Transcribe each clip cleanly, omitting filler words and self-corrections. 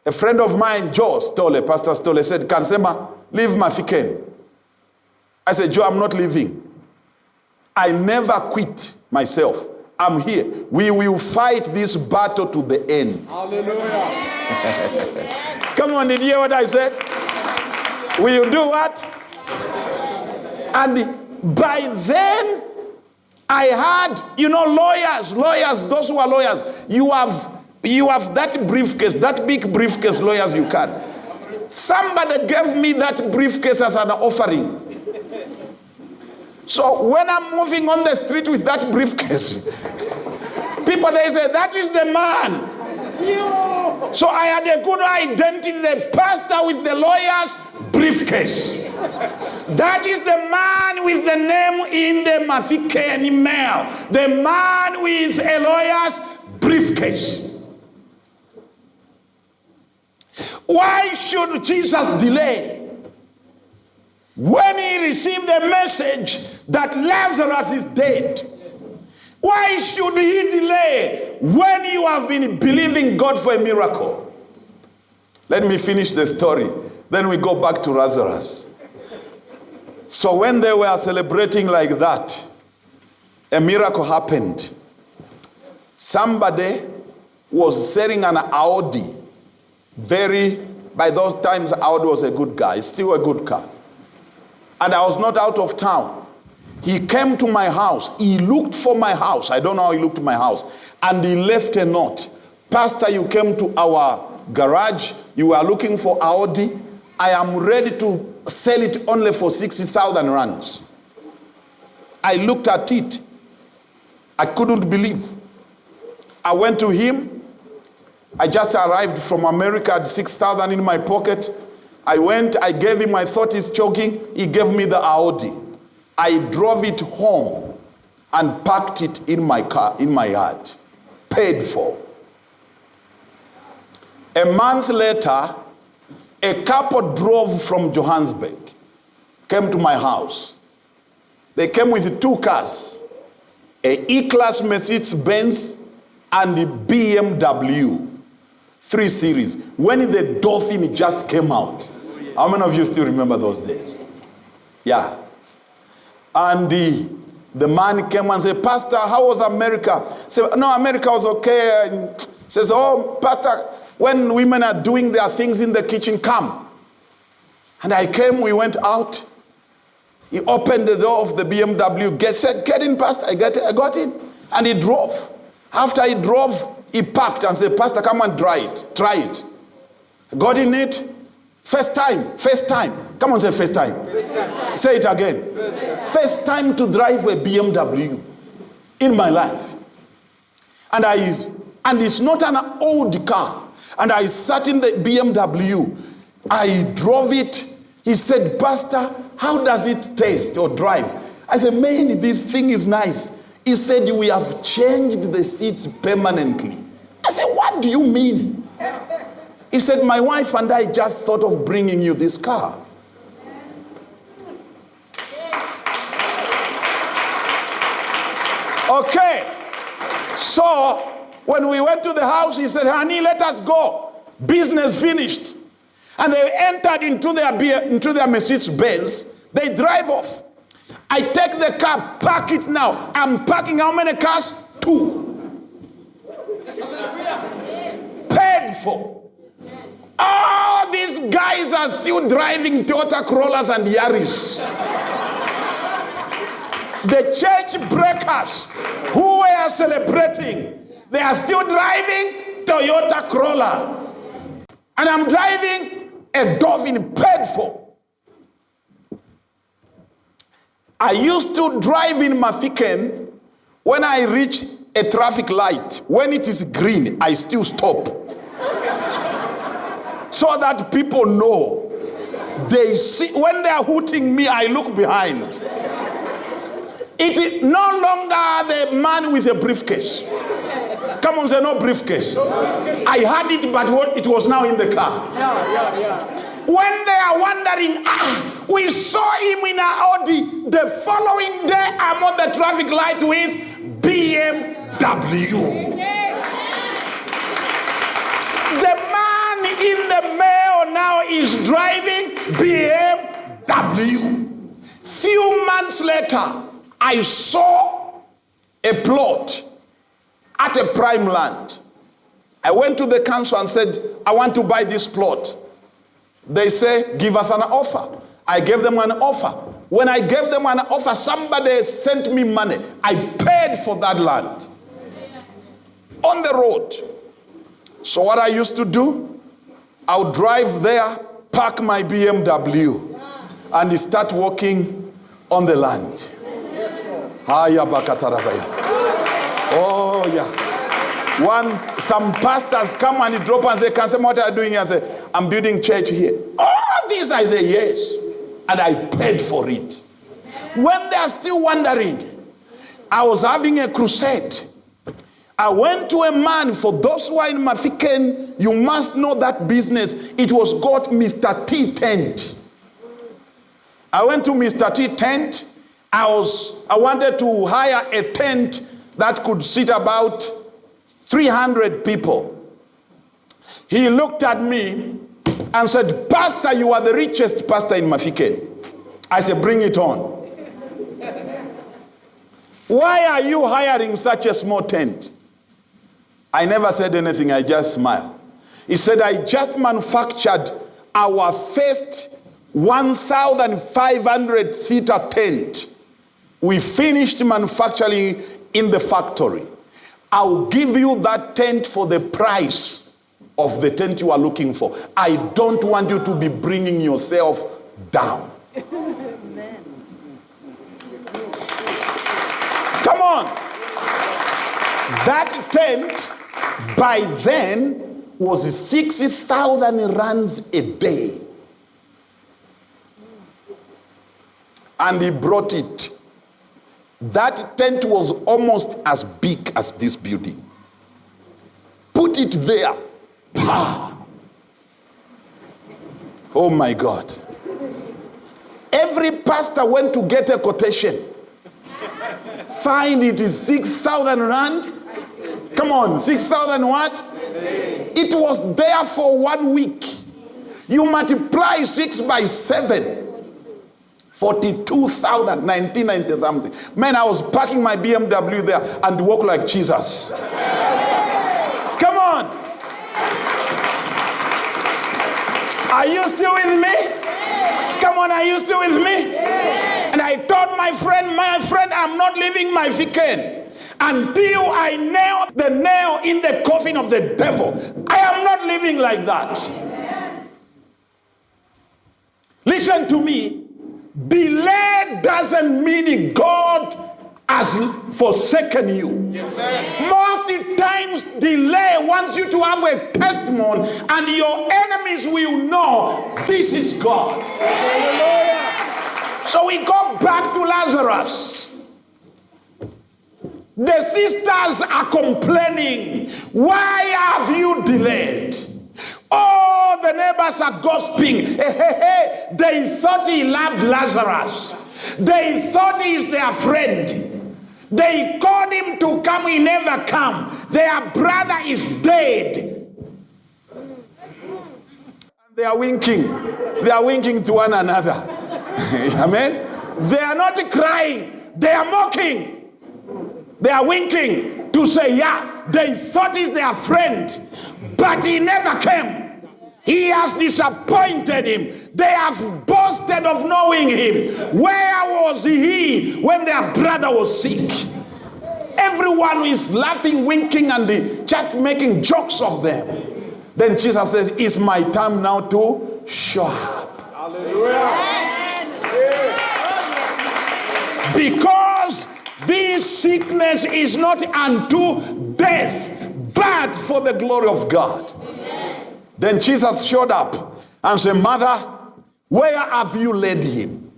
A friend of mine, Joe Stolle, Pastor Stolle, said, Kansema, leave Mafiken. I said, Joe, I'm not leaving. I never quit myself. I'm here. We will fight this battle to the end. Hallelujah. Come on, did you hear what I said? Will you do what? And by then, I had, lawyers, those who are lawyers, you have that briefcase, that big briefcase lawyers you carry. Somebody gave me that briefcase as an offering. So when I'm moving on the street with that briefcase, people, they say, that is the man. So I had a good identity, the pastor with the lawyer's briefcase. That is the man with the name in the Mafikeni mail. The man with a lawyer's briefcase. Why should Jesus delay? When he received a message that Lazarus is dead, why should he delay when you have been believing God for a miracle? Let me finish the story. Then we go back to Lazarus. So when they were celebrating like that, a miracle happened. Somebody was selling an Audi. By those times, Audi was a good guy. It's still a good car. And I was not out of town. He came to my house. He looked for my house. I don't know how he looked to my house. And he left a note. Pastor, you came to our garage. You are looking for Audi. I am ready to sell it only for 60,000 rands. I looked at it. I couldn't believe. I went to him. I just arrived from America, had 6,000 in my pocket. I went, I gave him, I thought he's joking. He gave me the Audi. I drove it home and parked it in my car, in my yard. Paid for. A month later, a couple drove from Johannesburg, came to my house. They came with 2 cars, a E-Class Mercedes-Benz and the BMW 3 Series. When the Dolphin just came out. How many of you still remember those days? Yeah. And the man came and said, Pastor, how was America? I said, no, America was okay. And says, oh, Pastor, when women are doing their things in the kitchen, come. And I came, we went out. He opened the door of the BMW, said, get in, Pastor. I got in. And he drove. After he drove, he parked and said, Pastor, come and try it. Try it. I got in it. First time. Come on, say first time. Say it again. First time to drive a BMW in my life. And it's not an old car. And I sat in the BMW. I drove it. He said, Pastor, how does it taste or drive? I said, man, this thing is nice. He said, we have changed the seats permanently. I said, what do you mean? He said, my wife and I just thought of bringing you this car. Okay. So, when we went to the house, he said, honey, let us go. Business finished. And they entered into their Mercedes-Benz. They drive off. I take the car, park it now. I'm parking how many cars? 2. Paid for. Oh, these guys are still driving Toyota Corollas and Yaris. The church breakers who were celebrating, they are still driving Toyota Corolla. And I'm driving a Dolphin paid for. I used to drive in Mafiken. When I reach a traffic light, when it is green, I still stop. So that people know. They see, when they are hooting me, I look behind. It is no longer the man with a briefcase. Come on, say no briefcase. I had it, but it was now in the car. When they are wondering, we saw him in an Audi. The following day, I'm on the traffic light with BMW. The man in the mail now is driving BMW. Few months later, I saw a plot at a prime land. I went to the council and said, I want to buy this plot. They say, give us an offer. I gave them an offer. When I gave them an offer, somebody sent me money. I paid for that land on the road. So what I used to do, I would drive there, park my BMW, and start walking on the land. Oh, yeah. Some pastors come and drop and say, Kansema, what are you doing here? I say, I'm building church here. All this, I say, yes. And I paid for it. When they are still wondering, I was having a crusade. I went to a man, for those who are in Mafiken, you must know that business. It was called Mr. T Tent. I went to Mr. T Tent. I wanted to hire a tent that could seat about 300 people. He looked at me and said, Pastor, you are the richest pastor in Mafiken. I said, bring it on. Why are you hiring such a small tent? I never said anything, I just smiled. He said, I just manufactured our first 1,500 seater tent. We finished manufacturing in the factory. I'll give you that tent for the price of the tent you are looking for. I don't want you to be bringing yourself down. Come on. That tent by then was 60,000 rands a day. And he brought it. That tent was almost as big as this building. Put it there. Oh my God. Every pastor went to get a quotation. Find it is 6,000 rand. Come on, 6,000 what? It was there for 1 week. You multiply 6 by 7. 42,000, 1990 something. Man, I was parking my BMW there and walk like Jesus. Come on. Are you still with me? Come on, are you still with me? And I told my friend, I'm not leaving my weekend until I nail the nail in the coffin of the devil. I am not living like that. Listen to me. Delay doesn't mean God has forsaken you. Most times delay wants you to have a testimony and your enemies will know this is God. So we go back to Lazarus. The sisters are complaining. Why have you delayed? Oh, the neighbors are gossiping. They thought he loved Lazarus. They thought he is their friend. They called him to come, he never come. Their brother is dead. They are winking. They are winking to one another. Amen. They are not crying. They are mocking. They are winking to say, yeah, they thought he's their friend, but he never came. He has disappointed him. They have boasted of knowing him. Where was he when their brother was sick? Everyone is laughing, winking, and just making jokes of them. Then Jesus says, it's my time now to show up. Hallelujah. Because this sickness is not unto death, but for the glory of God. Then Jesus showed up and said, Mother, where have you laid him?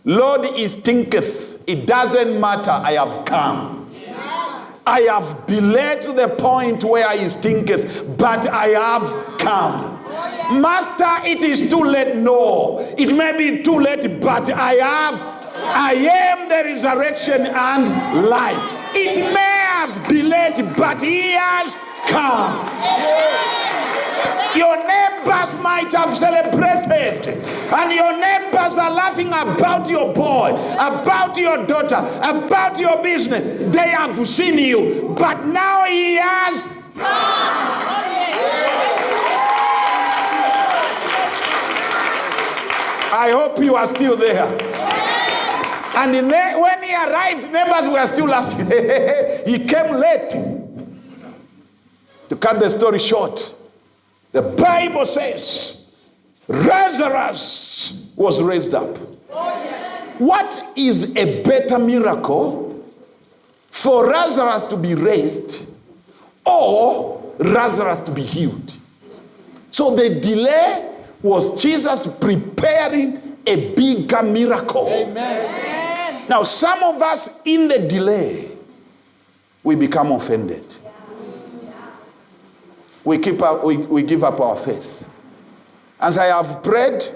Lord, he stinketh. It doesn't matter. I have come. I have delayed to the point where he stinketh, but I have come. Master, it is too late. No, it may be too late, but I am the resurrection and life. It may have delayed, but he has come. Your neighbors might have celebrated, and your neighbors are laughing about your boy, about your daughter, about your business. They have seen you, but now he has come. I hope you are still there. And when he arrived, neighbors were still laughing. He came late. To cut the story short, the Bible says Lazarus was raised up. What is a better miracle for Lazarus to be raised or Lazarus to be healed? So the delay was Jesus preparing a bigger miracle. Amen. Now, some of us in the delay, we become offended. We give up our faith. As I have prayed,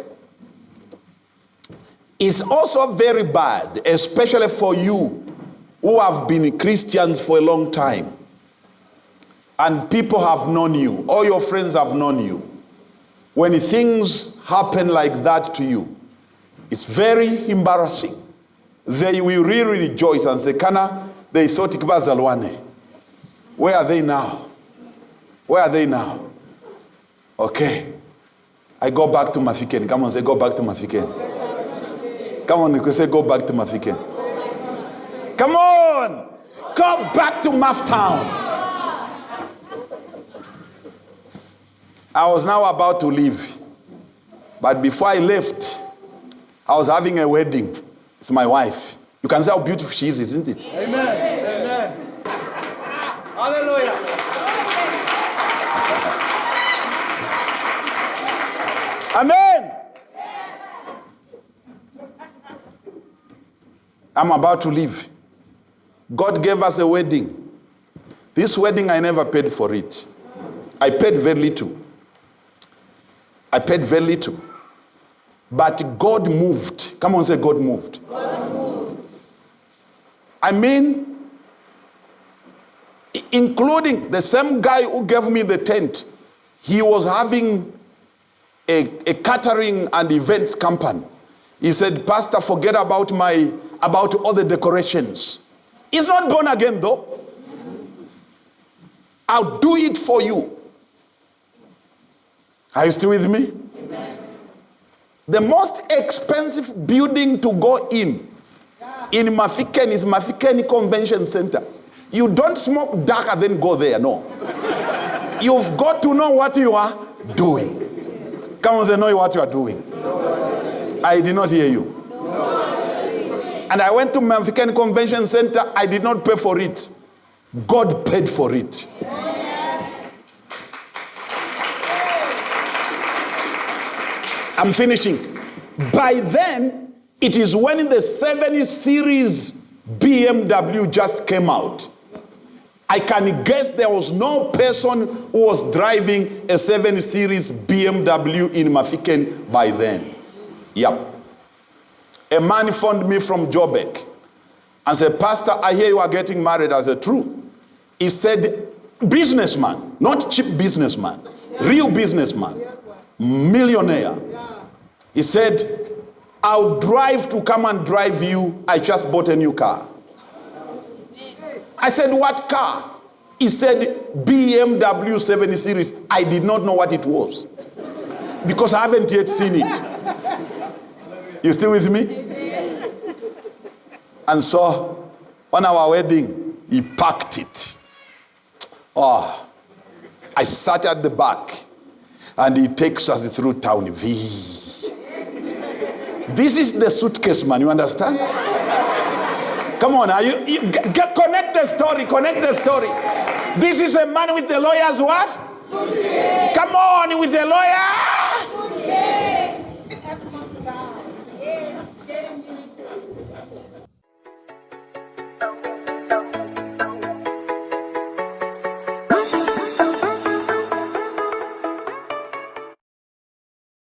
it's also very bad, especially for you who have been Christians for a long time. And people have known you, all your friends have known you. When things happen like that to you, it's very embarrassing. They will really rejoice and say, Kana, they thought Ikbazalwane. Where are they now? Where are they now? Okay. I go back to Mafiken. Come on, say, go back to Mafiken. Come on, you can say, go back to Mafiken. Come on. Go back to Maftown. I was now about to leave. But before I left, I was having a wedding with my wife. You can see how beautiful she is, isn't it? Amen. Amen. Hallelujah. Amen. I'm about to leave. God gave us a wedding. This wedding, I never paid for it. I paid very little. But God moved. Come on, say God moved. God moved. I mean, including the same guy who gave me the tent. He was having a catering and events company. He said, Pastor, forget about all the decorations. He's not born again though. I'll do it for you. Are you still with me? Amen. The most expensive building to go in Mafiken is Mafiken Convention Center. You don't smoke daka then go there, no. You've got to know what you are doing. Come on, say, know what you are doing. I did not hear you. And I went to Mafiken Convention Center. I did not pay for it. God paid for it. I'm finishing. By then, it is when the 7 Series BMW just came out. I can guess there was no person who was driving a 7 Series BMW in Mafiken by then. Yep. A man phoned me from Joburg and said, Pastor, I hear you are getting married. I said, true. He said, businessman, not cheap businessman, real businessman, millionaire. He said, I'll drive to come and drive you. I just bought a new car. I said, what car? He said, BMW 7 Series. I did not know what it was because I haven't yet seen it. You still with me? And so, on our wedding, he packed it. Oh, I sat at the back, and he takes us through town. This is the suitcase, man. You understand? Come on, connect the story. Connect the story. This is a man with the lawyer's what? Suitcase. Come on, with the lawyer.